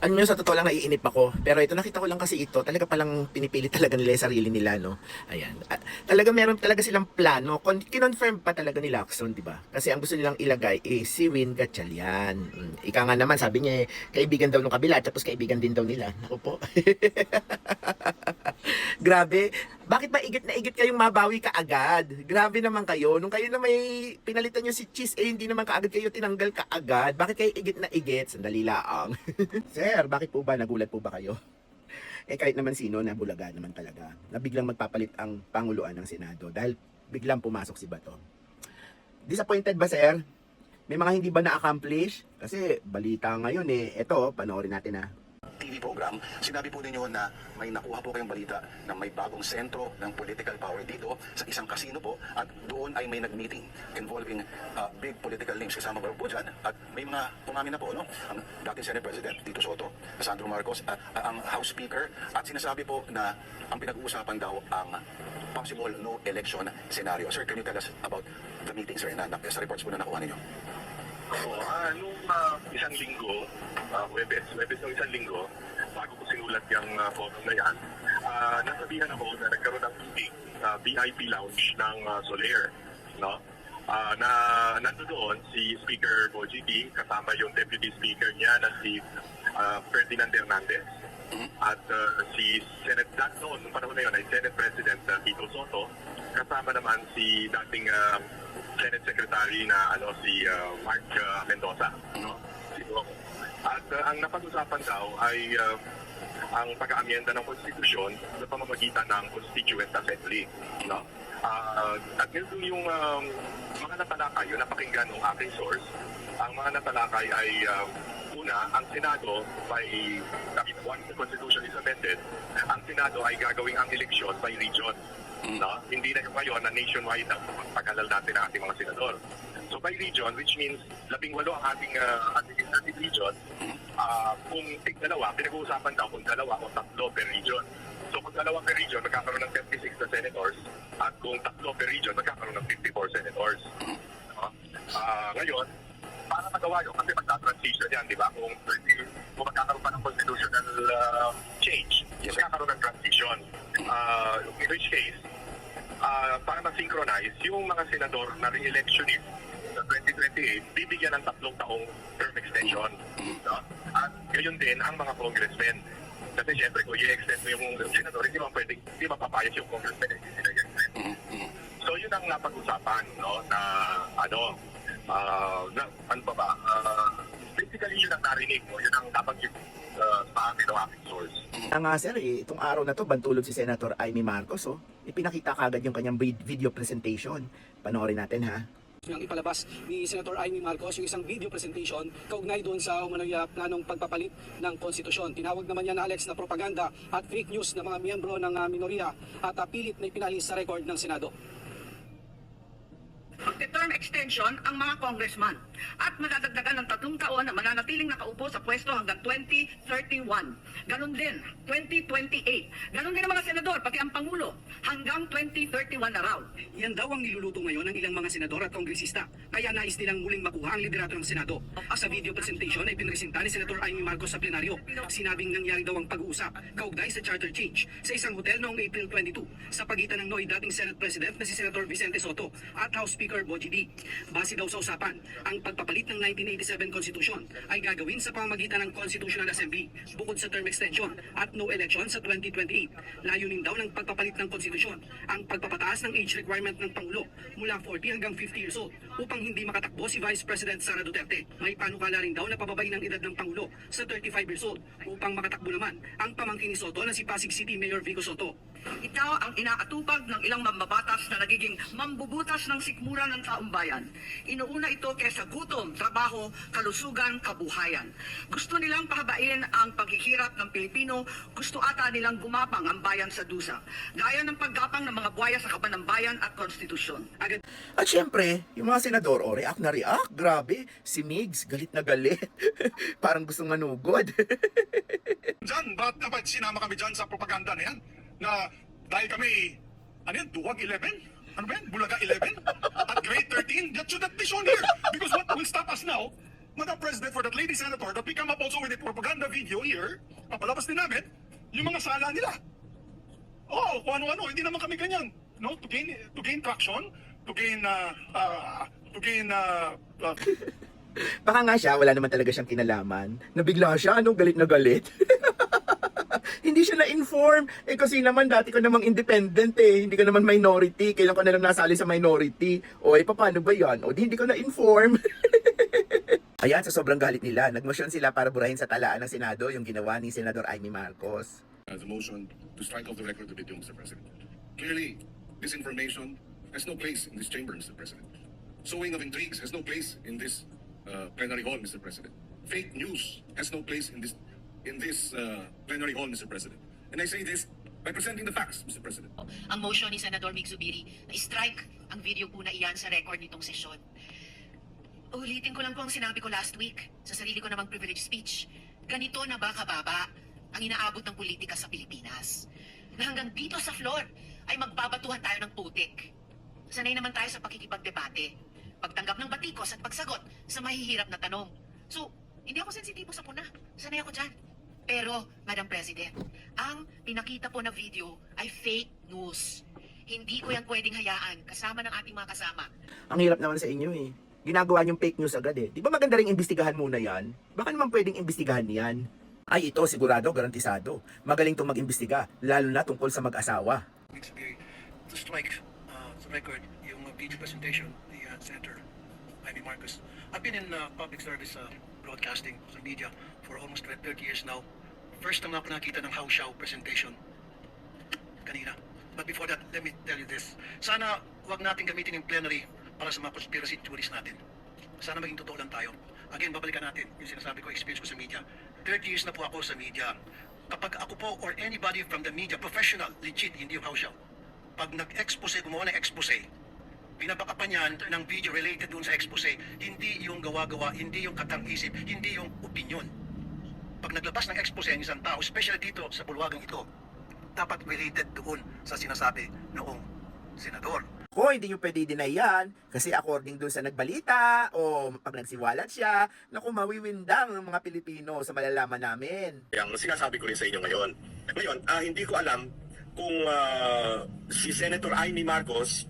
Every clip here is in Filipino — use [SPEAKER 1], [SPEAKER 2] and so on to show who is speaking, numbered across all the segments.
[SPEAKER 1] Ano yun, sa totoo lang naiinip ako. Pero ito, nakita ko lang kasi ito, talaga palang pinipili talaga nila yung sarili nila, no? Ayan. Talaga meron talaga silang plano. Kinonfirm pa talaga ni Lacson, di ba? Kasi ang gusto nilang ilagay is si Win Gatchalian. Ika nga naman, sabi niya, kaibigan daw nung kabila, tapos kaibigan din daw nila. Ako po. Grabe. Bakit ba igit na igit kayong mabawi ka agad? Grabe naman kayo. Nung kayo na may pinalitan nyo si Cheese, hindi naman kaagad kayo tinanggal ka agad. Bakit kayo igit na igit? Sandali lang. Sir, bakit po ba? Nagulat po ba kayo? Kahit naman sino, nabulaga naman talaga. Na biglang magpapalit ang Panguluan ng Senado dahil biglang pumasok si Bato. Disappointed ba, sir? May mga hindi ba na-accomplish? Kasi balita ngayon Ito, panoorin natin
[SPEAKER 2] TV program, sinabi po ninyo na may nakuha po kayong balita na may bagong sentro ng political power dito sa isang casino po at doon ay may nag-meeting involving big political names kasama po dyan at may mga pumamin na po, no? Ang dating Senate President Tito Soto, Sandro Marcos, ang House Speaker at sinasabi po na ang pinag-uusapan daw ang possible no election scenario. Sir, can you tell us about the meeting, sir, na sa reports po na nakuha ninyo?
[SPEAKER 3] Nung isang linggo, Webes ng isang linggo, bago ko sinulat yung forum na yan, nasabihan ako na nagkaroon ng meeting sa VIP lounge ng Soler. No? Na nandoon si Speaker Boji D, kasama yung Deputy Speaker niya na si Ferdinand Hernandez. At si Senate, noon, nung panahon na yun, ay Senate President Tito Soto, kasama naman si dating Senate Secretary na si Mark Mendoza. No? At ang napag-usapan daw ay ang pag-aamyenda ng konstitusyon sa pamamagitan ng Constituent Assembly. No? At yung mga natalakay, yung napakinggan ng aking source, ang mga natalakay ay una, ang Senado by once the Constitution is amended, ang Senado ay gagawing ang eleksyon by region. No? Hindi na yung ngayon na nationwide ang pag-alal natin ng ating mga senador. So by region, which means 18 ang ating legislative region, kung tig-dalawa, pinag-uusapan daw kung 2 o 3 per region. So kung 2 per region, magkakaroon ng 36 na senators, at kung 3 per region, magkakaroon ng 54 senators. No? Ngayon, para magawa yun, kasi magta-transition yan, di ba? Kung magkakaroon pa ng constitutional change, magkakaroon ng transition. In which case, para ma-synchronize, yung mga senador na re-electionist sa 2028, bibigyan ng 3 taong term extension. No? At gayon din ang mga congressmen. Kasi syempre, kung i-extend mo yung senador, hindi mapapayas yung congressmen, hindi sila i-extend. So yun ang napag-usapan, no? Na ano pa ba? Basically, yun ang narinig mo. Yun ang nabanggit sa akin ng aking source.
[SPEAKER 1] Nga sir, itong araw na to, bantulog si Senator Amy Marcos, ipinakita kagad yung kanyang video presentation. Panoorin natin
[SPEAKER 4] Nang ipalabas ni Senator Amy Marcos yung isang video presentation kaugnay doon sa planong pagpapalit ng konstitusyon. Tinawag naman niya na Alex na propaganda at fake news ng mga miyembro ng minoriya at pilit na ipinalis sa record ng Senado.
[SPEAKER 5] Magte-term extension ang mga congressman at madadagdagan ng 3 taon na mananatiling nakaupo sa pwesto hanggang 2031. Ganon din, 2028. Ganon din ang mga senador, pati ang Pangulo, hanggang 2031 na raw.
[SPEAKER 4] Yan daw ang niluluto ngayon ng ilang mga senador at kongresista. Kaya nais nilang muling makuha ang liderato ng Senado. Sa video presentation ay pinresenta ni Senator Amy Marcos sa plenaryo. Sinabing nangyari daw ang pag-uusap kaugnay sa charter change sa isang hotel noong April 22 sa pagitan ng NOY dating Senate President na si Senator Vicente Soto at House Speaker Boji D. Base daw sa usapan, ang pagpapalit ng 1987 Constitution ay gagawin sa pamamagitan ng Constitutional Assembly bukod sa term extension at no election sa 2028. Layunin daw ng pagpapalit ng konstitusyon ang pagpapataas ng age requirement ng Pangulo mula 40 hanggang 50 years old upang hindi makatakbo si Vice President Sara Duterte. May panukala rin daw na pababain ang edad ng Pangulo sa 35 years old upang makatakbo naman ang pamangkin ni Soto na si Pasig City Mayor Vico Soto.
[SPEAKER 5] Ito ang inaatupag ng ilang mambabatas na nagiging mambubutas ng sikmura ng taong bayan. Inuuna ito kaysa gutom, trabaho, kalusugan, kabuhayan. Gusto nilang pahabain ang paghihirap ng Pilipino, gusto ata nilang gumapang ang bayan sa dusa. Gaya ng paggapang ng mga buhaya sa kaban ng bayan at konstitusyon.
[SPEAKER 1] At syempre, yung mga senador, react na react. Grabe, si Migs, galit na galit. Parang gustong manugod.
[SPEAKER 6] Diyan, ba't sinama kami dyan sa propaganda na yan? Na dahil kami, Duwag 11? Ano ba yan? Bulaga 11? At grade 13? That should not be shown here. Because what will stop us now Madam President, for that lady senator that we come up also with a propaganda video here, papalabas din namin yung mga sala nila. Oh, kung ano-ano, hindi naman kami ganyan. No, to gain traction, to gain
[SPEAKER 1] Baka nga siya, wala naman talaga siyang kinalaman. Nabigla siya, galit na galit. Hindi siya na-inform. Kasi naman, dati ko namang independent Hindi ka naman minority. Kailan ko na lang nasali sa minority. Paano ba yan? Hindi ko na-inform. Ayan, sa sobrang galit nila, nagmosyon sila para burahin sa talaan ng Senado yung ginawa ni Senador Amy Marcos.
[SPEAKER 2] As a motion to strike off the record of video, Mr. President. Clearly, this information has no place in this chamber, Mr. President. Sowing of intrigues has no place in this plenary hall, Mr. President. Fake news has no place in this plenary hall, Mr. President. And I say this by presenting the facts, Mr. President.
[SPEAKER 7] Ang motion ni Senador Mig Zubiri na strike ang video po na iyan sa record nitong sesyon. Ulitin ko lang po ang sinabi ko last week sa sarili ko namang privilege speech. Ganito na ba kababa ang inaabot ng politika sa Pilipinas? Na hanggang dito sa floor ay magbabatuhan tayo ng putik. Sanay naman tayo sa pakikipagdebate, pagtanggap ng batikos at pagsagot sa mahihirap na tanong. So, hindi ako sensitibo sa puna. Sanay ako dyan. Pero, Madam President, ang pinakita po na video ay fake news. Hindi ko yan pwedeng hayaan kasama ng ating mga kasama.
[SPEAKER 1] Ang hirap naman sa inyo Ginagawa niyong fake news agad Di ba maganda rin imbestigahan muna yan? Baka naman pwedeng imbestigahan yan. Ay, ito sigurado, garantisado. Magaling itong mag-imbestiga, lalo na tungkol sa mag-asawa.
[SPEAKER 8] To strike sa record yung video presentation ni Senator Amy Marcos. I've been in public service broadcasting sa media for almost 30 years now. First time na ako nakita ng How Shao presentation kanina. But before that, let me tell you this. Sana huwag natin gamitin yung plenary para sa mga conspiracy theories natin. Sana maging totoo lang tayo. Again, babalikan natin yung sinasabi ko, experience ko sa media. 30 years na po ako sa media. Kapag ako po or anybody from the media, professional, legit, hindi yung How Shao, pag nag-expose, gumawa ng expose, pinapakapan yan ng video related dun sa expose, hindi yung gawa-gawa, hindi yung katang-isip, hindi yung opinion. Pag naglabas ng expose ang isang tao, especially dito sa bulwagang ito, dapat related doon sa sinasabi noong senador.
[SPEAKER 1] Kung hindi nyo pwede i-deny yan, kasi according dun sa nagbalita, o pag nagsiwalat siya, naku, mawiwindang ng mga Pilipino sa malalaman namin.
[SPEAKER 2] Ang sinasabi ko rin sa inyo ngayon. Ngayon, hindi ko alam kung si Senator Amy Marcos,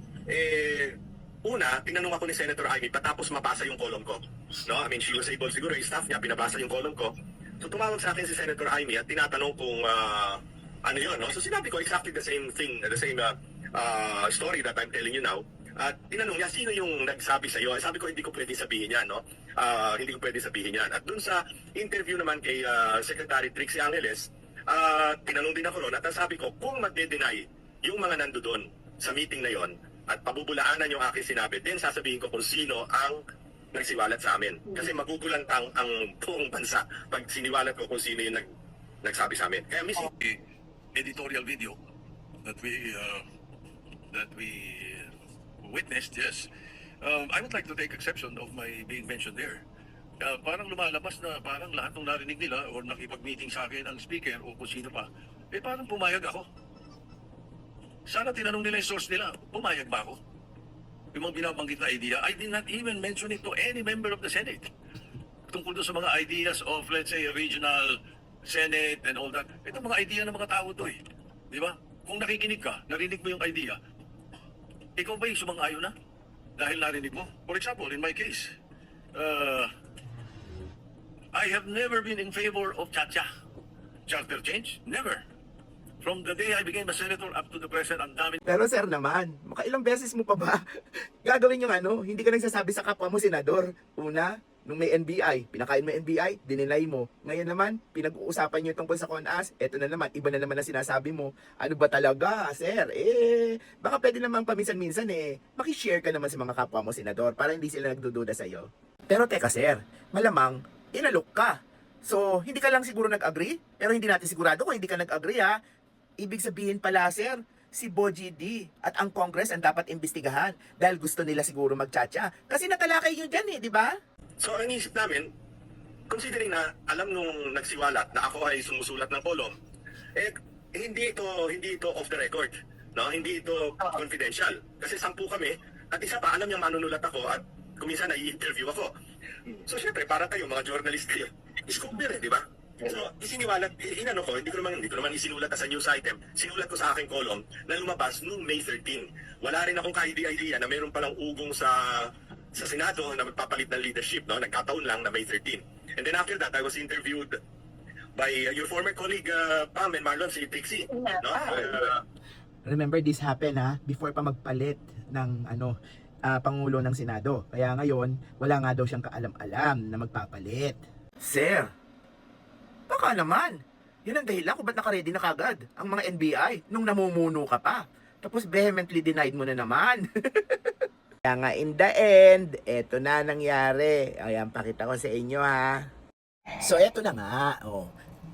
[SPEAKER 2] una, tinanong ako ni Senator Amy patapos mabasa yung column ko. No? I mean, she was able, siguro yung staff niya, pinabasa yung column ko. So tumawag sa akin si Senator Amy at tinatanong kung ano yun. No? So sinabi ko exactly the same thing, the same story that I'm telling you now. At tinanong niya, sino yung nagsabi sa iyo? Sabi ko, hindi ko pwede sabihin yan. No? Hindi ko pwede sabihin yan. At dun sa interview naman kay Secretary Trixie Angeles, tinanong din ako ron at sabi ko, kung magde-deny yung mga nandoon sa meeting na yon at pabubulaanan yung aking sinabi, then sasabihin ko kung sino ang nagsiwalat sa amin. Kasi magugulantang ang buong bansa pag siniwalat ko kung sino yung nagsabi sa amin. Kaya the editorial video that we witnessed, yes. I would like to take exception of my being mentioned there. Parang lumalabas na parang lahat ng narinig nila o nakipag-meeting sa akin ang speaker o kung sino pa, parang pumayag ako. Sana tinanong nila yung source nila, pumayag ba ako? Yung mga binabanggit na idea, I did not even mention it to any member of the Senate. Tungkol doon sa mga ideas of, let's say, regional Senate and all that. Ito mga idea ng mga tao to Di ba? Kung nakikinig ka, narinig mo yung idea, ikaw ba yung sumang-ayon na? Dahil narinig mo? For example, in my case, I have never been in favor of charter change. Never. From the day I became a senator up to the present, ang dami.
[SPEAKER 1] Pero sir naman, makailang beses mo pa ba gagawin yung hindi ka nagsasabi sa kapwa mo senador. Una, nung may NBI, pinakain mo yung NBI, dininay mo. Ngayon naman, pinag-uusapan nyo tungkol sa CONAS, eto na naman, iba na naman ang sinasabi mo. Ano ba talaga, sir? Baka pwede naman paminsan-minsan makishare ka naman sa mga kapwa mo senador para hindi sila nagdududa sa'yo. Pero teka sir, malamang, inalok ka. So, hindi ka lang siguro nag-agree, pero hindi natin sigurado kung hindi ka nag-agree Ibig sabihin pala sir, si Boji D at ang Congress ang dapat imbestigahan dahil gusto nila siguro magtsatsa. Kasi natalakay yun dyan di ba?
[SPEAKER 2] So ang isip namin, considering na alam nung nagsiwalat na ako ay sumusulat ng column, hindi ito off the record, no? Hindi ito confidential. Kasi 10 kami at isa pa alam niyang manunulat ako at kuminsan nai-interview ako.
[SPEAKER 3] So syempre, para kayo, mga journalist kayo, scooper di ba? So, isiniwalat, inano ko, hindi ko naman isinulat sa news item. Sinulat ko sa aking column na lumabas noong May 13. Wala rin akong ka-idea na meron palang ugong sa Senado na magpapalit ng leadership, no? Nagkataon lang na May 13. And then after that, I was interviewed by your former colleague, Pam and Marlon, si Trixie. No?
[SPEAKER 1] Remember, this happened before pa magpalit ng Pangulo ng Senado. Kaya ngayon, wala nga daw siyang kaalam-alam na magpapalit. Sir, baka naman. Yan ang dahilan kung ba't nakaready na kagad ang mga NBI nung namumuno ka pa. Tapos vehemently denied mo na naman. Kaya nga in the end, eto na nangyari. Ayan, pakita ko sa inyo So eto na nga.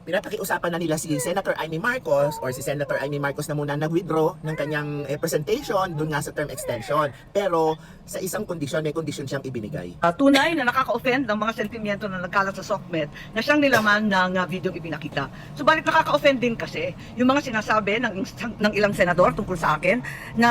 [SPEAKER 1] Pinapakiusapan na nila si Senator Amy Marcos or si Senator Amy Marcos na muna nag-withdraw ng kanyang presentation dun nga sa term extension. Pero sa isang kondisyon, may kondisyon siyang ibinigay.
[SPEAKER 5] Tunay na nakaka-offend ng mga sentimiento na nagkalat sa SOCMED na siyang nilaman ng video ipinakita. Subalit nakaka-offend din kasi yung mga sinasabi ng ilang senador tungkol sa akin na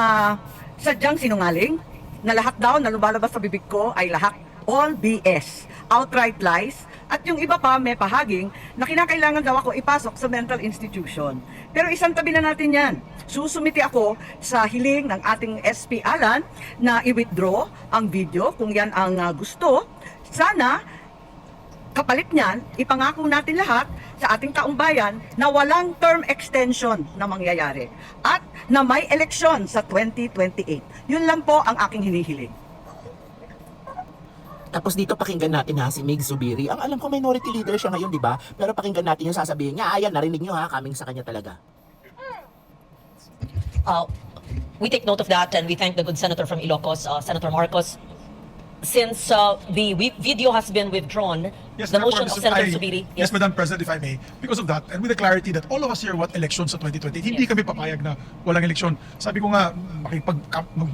[SPEAKER 5] sadyang sinungaling, na lahat daw na lumalabas sa bibig ko ay lahat all BS, outright lies, at yung iba pa may pahaging na kinakailangan daw ako ipasok sa mental institution. Pero isang tabi na natin yan. Susumiti ako sa hiling ng ating SP Alan na i-withdraw ang video kung yan ang gusto. Sana, kapalit niyan, ipangako natin lahat sa ating taong bayan na walang term extension na mangyayari at na may eleksyon sa 2028. Yun lang po ang aking hinihiling.
[SPEAKER 1] Tapos dito pakinggan natin si Mig Zubiri. Ang alam ko minority leader siya ngayon, di ba? Pero pakinggan natin yung sasabihin niya. Ayan, narinig nyo coming sa kanya talaga.
[SPEAKER 9] We take note of that and we thank the good senator from Ilocos, Senator Marcos. Since the video has been withdrawn,
[SPEAKER 6] Yes,
[SPEAKER 9] the
[SPEAKER 6] therefore,
[SPEAKER 9] motion of
[SPEAKER 6] Mr.
[SPEAKER 9] Senator
[SPEAKER 6] I-
[SPEAKER 9] Zubiri.
[SPEAKER 6] Yes, Madam President, if I may, because of that, and with the clarity that all of us here want elections sa 2020, hindi kami papayag na walang eleksyon. Sabi ko nga,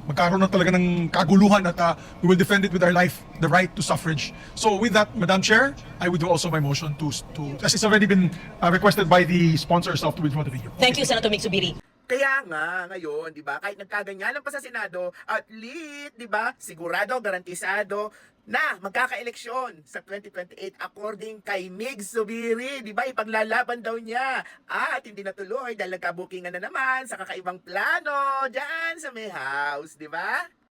[SPEAKER 6] magkaroon na talaga ng kaguluhan at we will defend it with our life, the right to suffrage. So with that, Madam Chair, I would do also my motion to as it's already been requested by the sponsors of to withdraw the video.
[SPEAKER 9] Thank you, Senator Mig Zubiri.
[SPEAKER 1] Kaya nga, ngayon, di ba, kahit nagkaganyanan pa sa Senado, at least, di ba, sigurado, garantisado, na magkaka-eleksyon sa 2028 according kay Mig Zubiri, di ba, ipaglalaban daw niya. At hindi natuloy dahil nagkabukingan na naman sa kakaibang plano dyan sa may house, di ba?